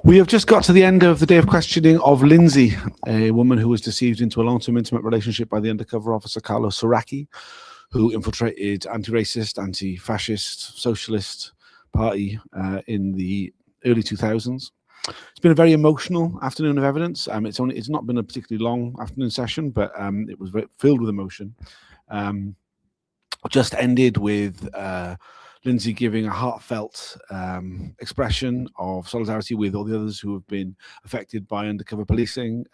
We have just got to the end of the day of questioning of Lindsey, a woman who was deceived into a long-term intimate relationship by the undercover officer Carlos Saraki, who infiltrated anti-racist, anti-fascist, socialist party in the early 2000s. It's been a very emotional afternoon of evidence. It's not been a particularly long afternoon session, but it was filled with emotion. Just ended with Lindsey giving a heartfelt expression of solidarity with all the others who have been affected by undercover policing,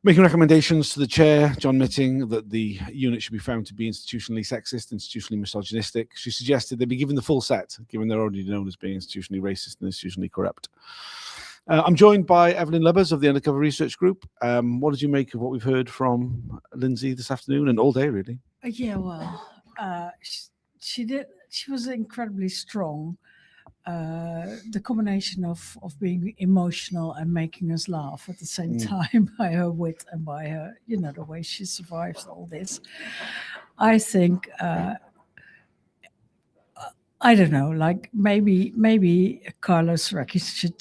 making recommendations to the chair, John Mitting, that the unit should be found to be institutionally sexist, institutionally misogynistic. She suggested they be given the full set, given they're already known as being institutionally racist and institutionally corrupt. I'm joined by Evelyn Lubbers of the Undercover Research Group. What did you make of what we've heard from Lindsey this afternoon and all day, really? Yeah, well, she was incredibly strong. The combination of being emotional and making us laugh at the same time by her wit and by her, the way she survives all this. I think, I don't know, like maybe Carlos Saraki should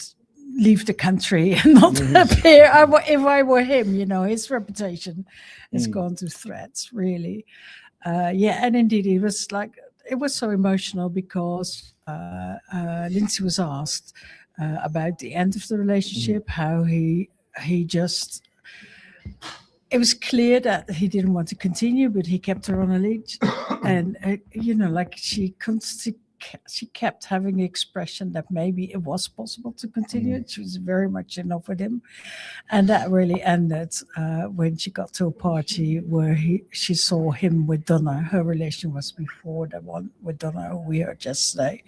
leave the country and not appear. If I were him, his reputation has gone to threats, really. And indeed, it was so emotional because Lindsey was asked about the end of the relationship, how he just. It was clear that he didn't want to continue, but he kept her on a leash, and she kept having the expression that maybe it was possible to continue. She was very much in love with him, and that really ended when she got to a party where she saw him with Donna. Her relation was before the one with Donna, who we heard yesterday,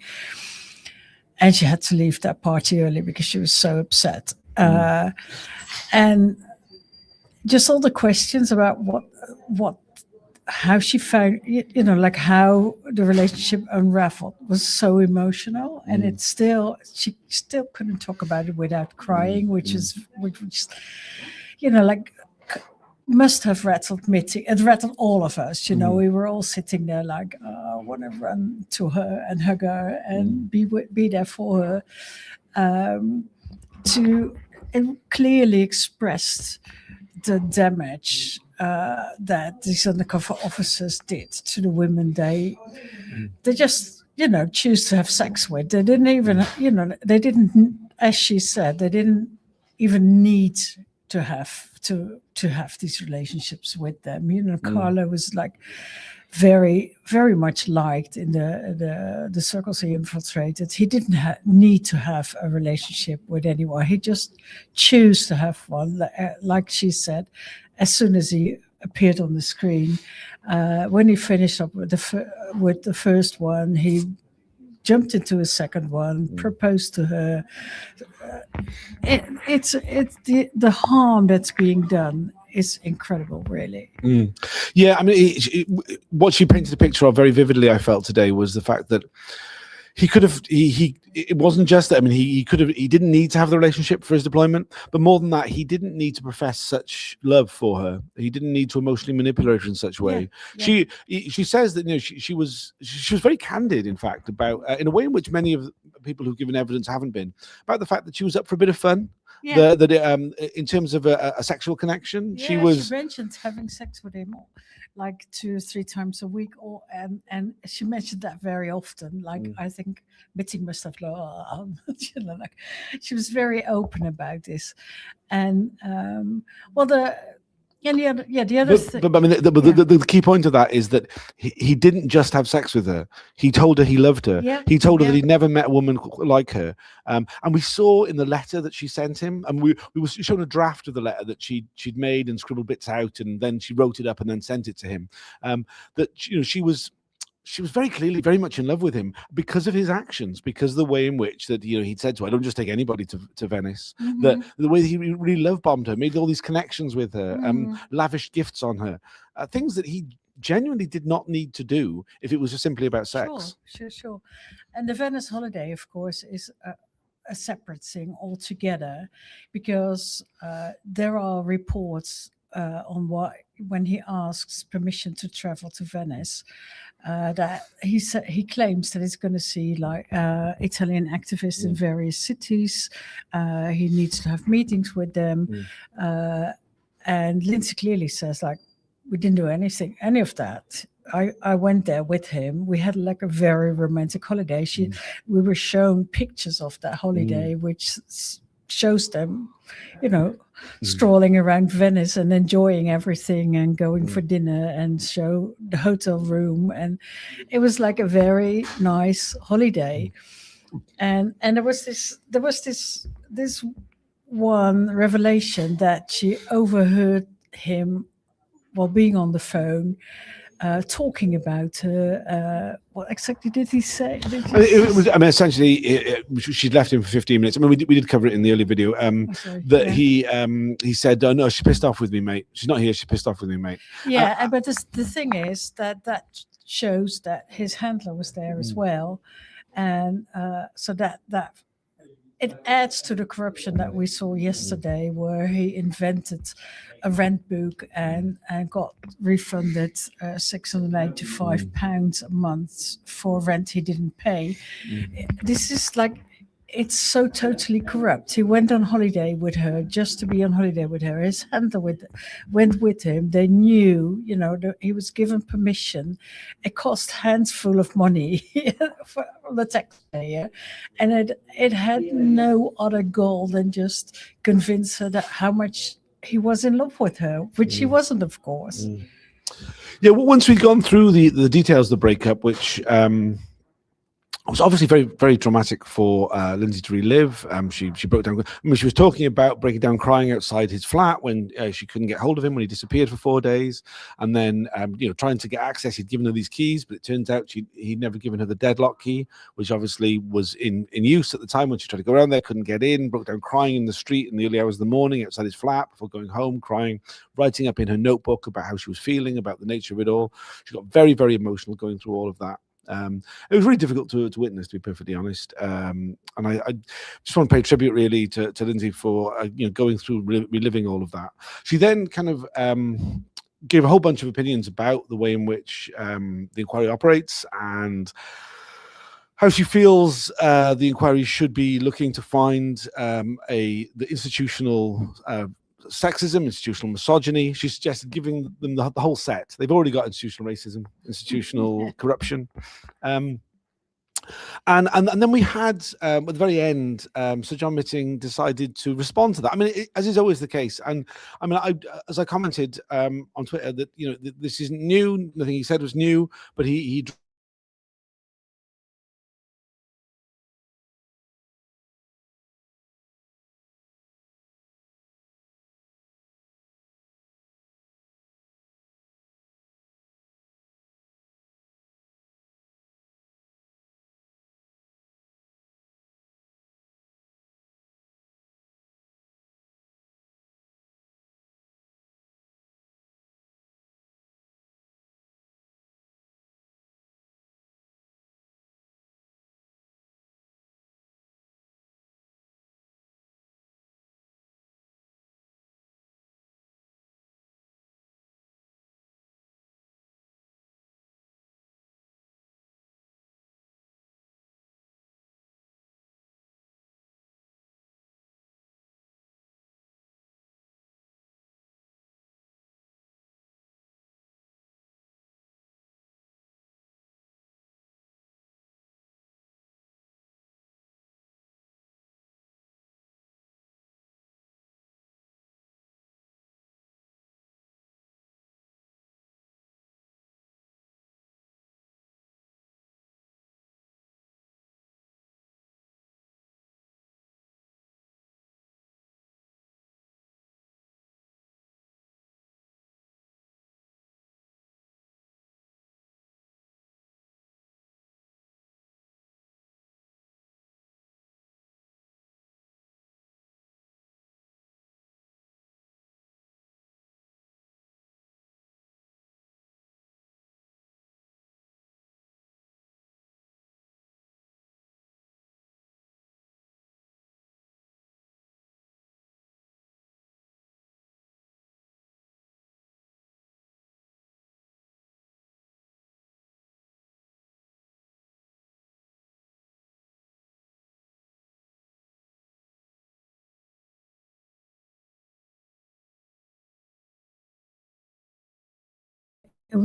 and she had to leave that party early because she was so upset. And just all the questions about how she found, how the relationship unraveled was so emotional, and she still couldn't talk about it without crying, which must have rattled Mitty. It rattled all of us, we were all sitting there like, I want to run to her and hug her and be there for her. It clearly expressed the damage that these undercover officers did to the women they just choose to have sex with. They didn't even they didn't, as she said, they didn't even need to have these relationships with them. Carla was very, very much liked in the circles he infiltrated. He didn't need to have a relationship with anyone. He just chose to have one, like she said, as soon as he appeared on the screen. When he finished up with the first one, he jumped into a second one, proposed to her. It's the harm that's being done is incredible, really. Yeah, I mean, what she painted a picture of very vividly, I felt today, was the fact that he could have. It wasn't just that. I mean, he could have. He didn't need to have the relationship for his deployment, but more than that, he didn't need to profess such love for her. He didn't need to emotionally manipulate her in such a way. Yeah. She says that she was very candid, in fact, about in a way in which many of the people who've given evidence haven't been, about the fact that she was up for a bit of fun. Yeah. In terms of a sexual connection, she mentioned having sex with him like 2 or 3 times a week, and she mentioned that very often. I think Mitting must have she was very open about this, and the other thing. But I mean, the key point of that is that he didn't just have sex with her. He told her he loved her. Yeah. He told her that he'd never met a woman like her. And we saw in the letter that she sent him, and we were shown a draft of the letter that she'd made and scribbled bits out, and then she wrote it up and then sent it to him. That she was very clearly very much in love with him because of his actions, because of the way in which that he'd said to her, "I don't just take anybody to Venice." The way that he really love bombed her, made all these connections with her, lavished gifts on her, things that he genuinely did not need to do if it was just simply about sex. Sure. And the Venice holiday, of course, is a separate thing altogether, because there are reports on when he asks permission to travel to Venice, that he claims that he's going to see like Italian activists in various cities. He needs to have meetings with them, and Lindsey clearly says like, we didn't do any of that. I went there with him. We had like a very romantic holiday. We were shown pictures of that holiday, which shows them, strolling around Venice and enjoying everything and going for dinner and show the hotel room. And it was like a very nice holiday. And there was this one revelation that she overheard him while being on the phone, talking about her. What exactly did he say? Essentially, she'd left him for 15 minutes. I mean, we did cover it in the earlier video. He said, "Oh no, she's pissed off with me, mate. She's not here. She's pissed off with me, mate." Yeah, but the thing is that shows that his handler was there as well, and so that it adds to the corruption that we saw yesterday, where he invented a rent book and got refunded £685 a month for rent he didn't pay. This is like, it's so totally corrupt. He went on holiday with her just to be on holiday with her. His handler went with him. They knew, he was given permission. It cost handful of money for the taxpayer, and it had no other goal than just convince her that how much he was in love with her, which he wasn't, of course. Yeah, well, once we'd gone through the details of the breakup, which was obviously very, very traumatic for Lindsey to relive. She broke down. I mean, she was talking about breaking down, crying outside his flat when she couldn't get hold of him when he disappeared for 4 days, and then trying to get access. He'd given her these keys, but it turns out he'd never given her the deadlock key, which obviously was in use at the time when she tried to go around there, couldn't get in, broke down crying in the street in the early hours of the morning outside his flat before going home, crying, writing up in her notebook about how she was feeling, about the nature of it all. She got very, very emotional going through all of that. It was really difficult to witness, to be perfectly honest. And I just want to pay tribute really to Lindsey for going through reliving all of that. She then kind of gave a whole bunch of opinions about the way in which the inquiry operates and how she feels the inquiry should be looking to find the institutional sexism, institutional misogyny. She suggested giving them the whole set. They've already got institutional racism, institutional corruption. And then we had at the very end, Sir John Mitting decided to respond to that. I mean, as is always the case. And I mean, as I commented on Twitter, that this isn't new. Nothing he said was new, but he it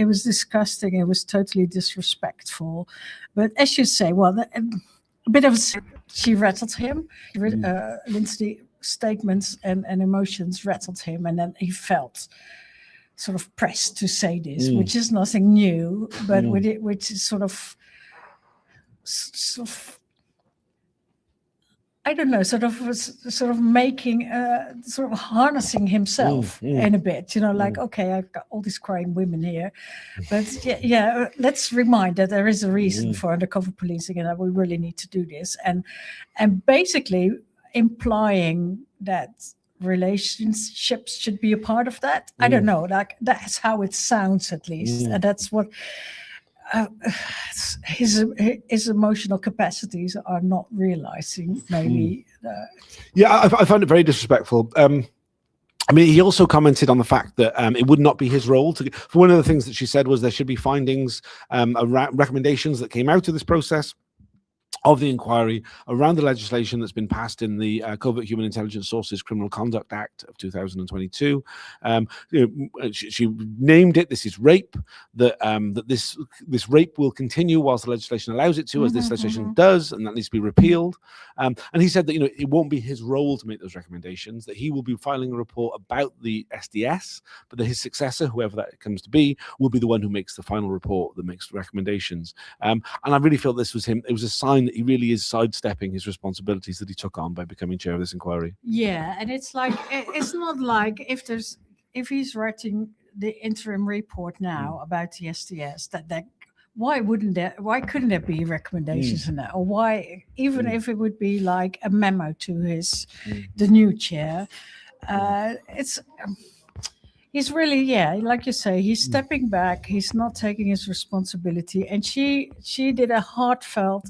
was disgusting. It was totally disrespectful. But as you say, well, a bit of she rattled him. Lindsey statements and emotions rattled him, and then he felt sort of pressed to say this, which is nothing new, but which is sort of I don't know, sort of making, sort of harnessing himself in a bit, like, okay, I've got all these crying women here, but yeah, let's remind that there is a reason for undercover policing and that we really need to do this. And basically implying that relationships should be a part of that. I don't know, like that's how it sounds at least. And that's what, his emotional capacities are not realizing maybe. Yeah, I found it very disrespectful. I mean, he also commented on the fact that it would not be his role to. For one of the things that she said was there should be findings, recommendations that came out of this process of the inquiry around the legislation that's been passed in the Covert Human Intelligence Sources Criminal Conduct Act of 2022. She named it, this is rape, that this rape will continue whilst the legislation allows it to, as this legislation does, and that needs to be repealed. And he said that it won't be his role to make those recommendations, that he will be filing a report about the SDS, but that his successor, whoever that comes to be, will be the one who makes the final report that makes recommendations. And I really felt this was him. It was a sign that he really is sidestepping his responsibilities that he took on by becoming chair of this inquiry. Yeah, and it's like, it's not like if he's writing the interim report now about the SDS, that why couldn't there be recommendations in that, or why, even if it would be like a memo to the new chair, he's really, like you say, he's stepping back. He's not taking his responsibility. And she did a heartfelt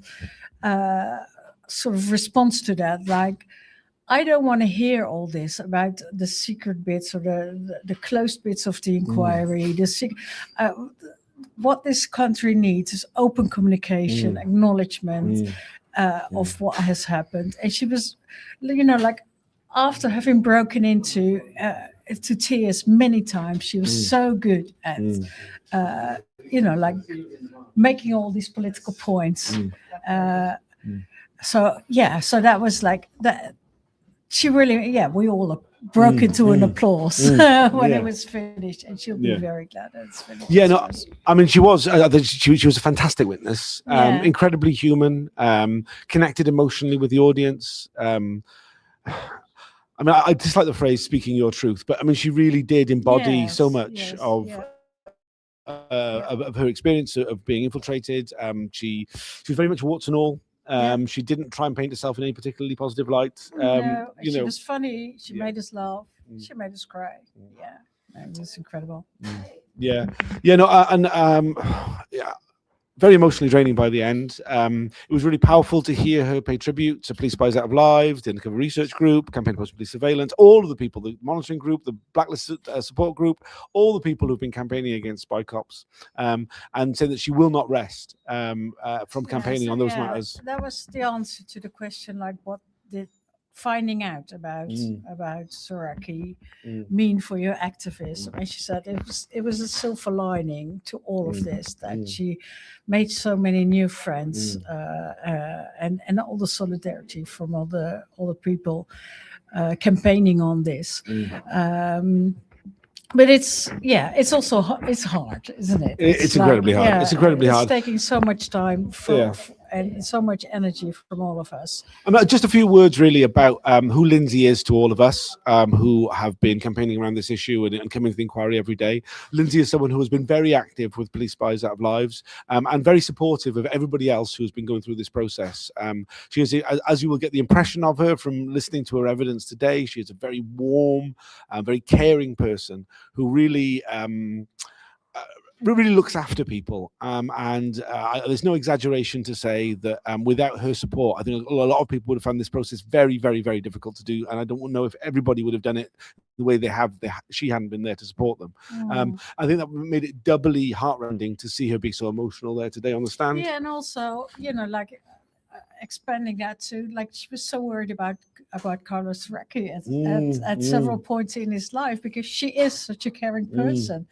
sort of response to that. Like, I don't want to hear all this about the secret bits or the closed bits of the inquiry. What this country needs is open communication, acknowledgement of what has happened. And she was, like, after having broken into tears many times, she was so good at, like making all these political points. So that was like that. She really, we all broke into an applause when it was finished, and she'll be very glad that it's finished. Yeah, no, I mean, she was a fantastic witness, incredibly human, connected emotionally with the audience. I mean, I dislike the phrase "speaking your truth," but I mean, she really did embody so much of her experience of being infiltrated. She was very much warts and all. She didn't try and paint herself in any particularly positive light. She was funny. She made us laugh. She made us cry. It was incredible. Very emotionally draining by the end. It was really powerful to hear her pay tribute to Police Spies Out of Lives, the Undercover Research Group, Campaign Post Police Surveillance, all of the people, the monitoring group, the Blacklist support group, all the people who've been campaigning against spy cops, and saying that she will not rest from campaigning on those matters. That was the answer to the question, like, what did finding out about Soraki mean for your activism? And she said it was a silver lining to all of this, that she made so many new friends, and all the solidarity from all the people campaigning on this. But it's also hard, isn't it? It's incredibly hard. It's incredibly hard. It's taking so much time and so much energy from all of us. Just a few words really about who Lindsey is to all of us who have been campaigning around this issue and coming to the inquiry every day. Lindsey is someone who has been very active with Police Spies Out of Lives, and very supportive of everybody else who's been going through this process. She is, as you will get the impression of her from listening to her evidence today, she is a very warm, very caring person who really looks after people, and there's no exaggeration to say that without her support, I think a lot of people would have found this process very, very, very difficult to do, and I don't know if everybody would have done it the way they have. She hadn't been there to support them. I think that made it doubly heartrending to see her be so emotional there today on the stand. And also, like, expanding that to, like, she was so worried about Carlos Recchi at several points in his life, because she is such a caring person.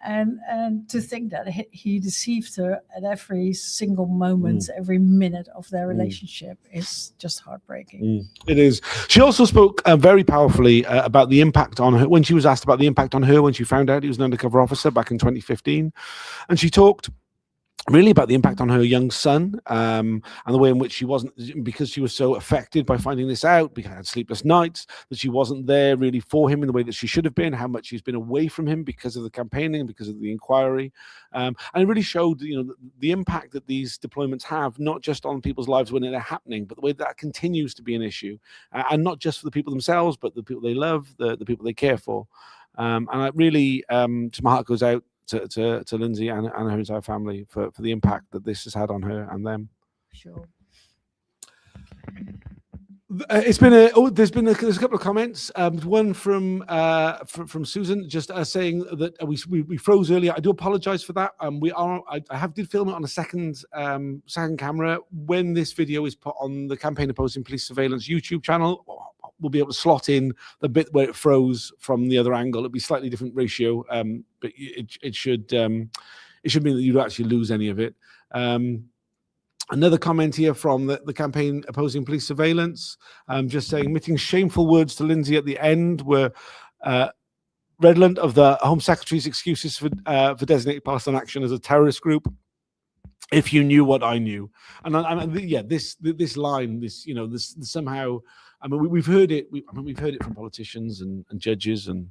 And to think that he deceived her at every single moment, every minute of their relationship is just heartbreaking. It is. She also spoke very powerfully about the impact on her, when she was asked about the impact on her when she found out he was an undercover officer back in 2015. And she talked really about the impact on her young son, and the way in which she wasn't, because she was so affected by finding this out, because she had sleepless nights, that she wasn't there really for him in the way that she should have been, how much she's been away from him because of the campaigning, because of the inquiry. And it really showed, the impact that these deployments have, not just on people's lives when they're happening, but the way that continues to be an issue, and not just for the people themselves, but the people they love, the people they care for. And I really, my heart goes out to Lindsey and her entire family for the impact that this has had on her and them. Sure. It's been there's a couple of comments. One from Susan, just saying that we froze earlier. I do apologize for that. I did film it on a second camera. When this video is put on the Campaign Opposing Police Surveillance YouTube channel, we'll be able to slot in the bit where it froze from the other angle. It'll be slightly different ratio, but it should mean that you don't actually lose any of it. Another comment here from the Campaign Opposing Police Surveillance, just saying, admitting shameful words to Lindsey at the end were redolent of the Home Secretary's excuses for designating Palestine Action as a terrorist group. If you knew what I knew, and this line, this somehow. I mean, we've heard it. We've heard it from politicians and judges and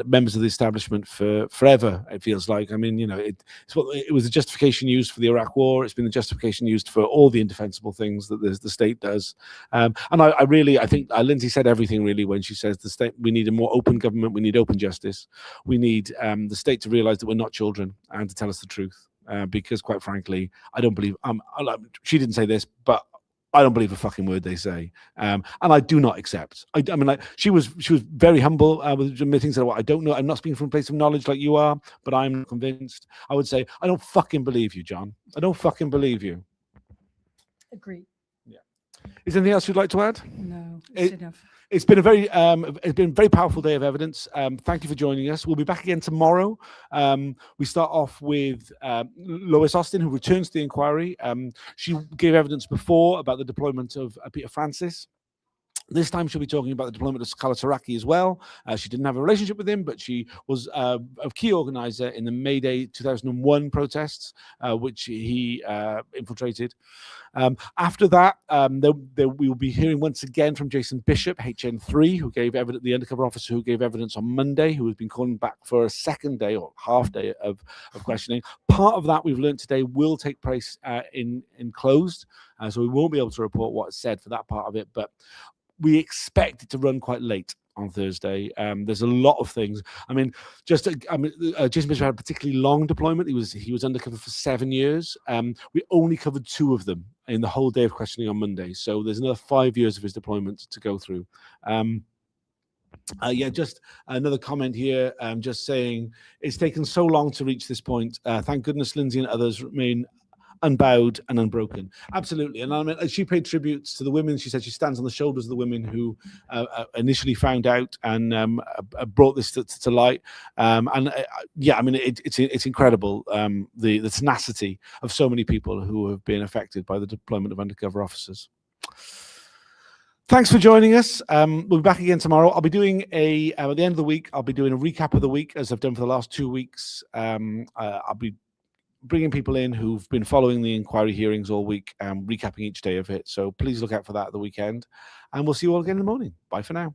members of the establishment for forever. It feels like. I mean, it was a justification used for the Iraq War. It's been the justification used for all the indefensible things that the state does. And I think Lindsey said everything really when she says the state. We need a more open government. We need open justice. We need the state to realize that we're not children and to tell us the truth. Because quite frankly, I don't believe. She didn't say this, but I don't believe a fucking word they say, and I do not accept. I mean, like, she was very humble with admitting that, well, I don't know. I'm not speaking from a place of knowledge like you are, but I'm not convinced. I would say, I don't fucking believe you, John. I don't fucking believe you. Agree. Yeah. Is there anything else you'd like to add? No, it's enough. It's been a very powerful day of evidence. Thank you for joining us. We'll be back again tomorrow. We start off with Lois Austin, who returns to the inquiry. She gave evidence before about the deployment of Peter Francis. This time she'll be talking about the deployment of Carlos Recchi as well. She didn't have a relationship with him, but she was a key organizer in the May Day 2001 protests, which he infiltrated. After that, we will be hearing once again from Jason Bishop, HN3, who gave evidence, the undercover officer who gave evidence on Monday, who has been calling back for a second day or half day of questioning. Part of that we've learned today will take place in closed, so we won't be able to report what's said for that part of it, but we expect it to run quite late on Thursday. There's a lot of things. I mean, Jason Bishop had a particularly long deployment. He was undercover for 7 years. We only covered 2 of them in the whole day of questioning on Monday. So there's another 5 years of his deployment to go through. Just another comment here, just saying it's taken so long to reach this point. Thank goodness Lindsey and others remain unbowed and unbroken. Absolutely. And I mean, she paid tributes to the women. She said she stands on the shoulders of the women who initially found out and brought this to light. I mean, it's incredible, the tenacity of so many people who have been affected by the deployment of undercover officers. Thanks for joining us. We'll be back again tomorrow. I'll be doing at the end of the week, I'll be doing a recap of the week, as I've done for the last 2 weeks. I'll be bringing people in who've been following the inquiry hearings all week and recapping each day of it. So please look out for that at the weekend. And we'll see you all again in the morning. Bye for now.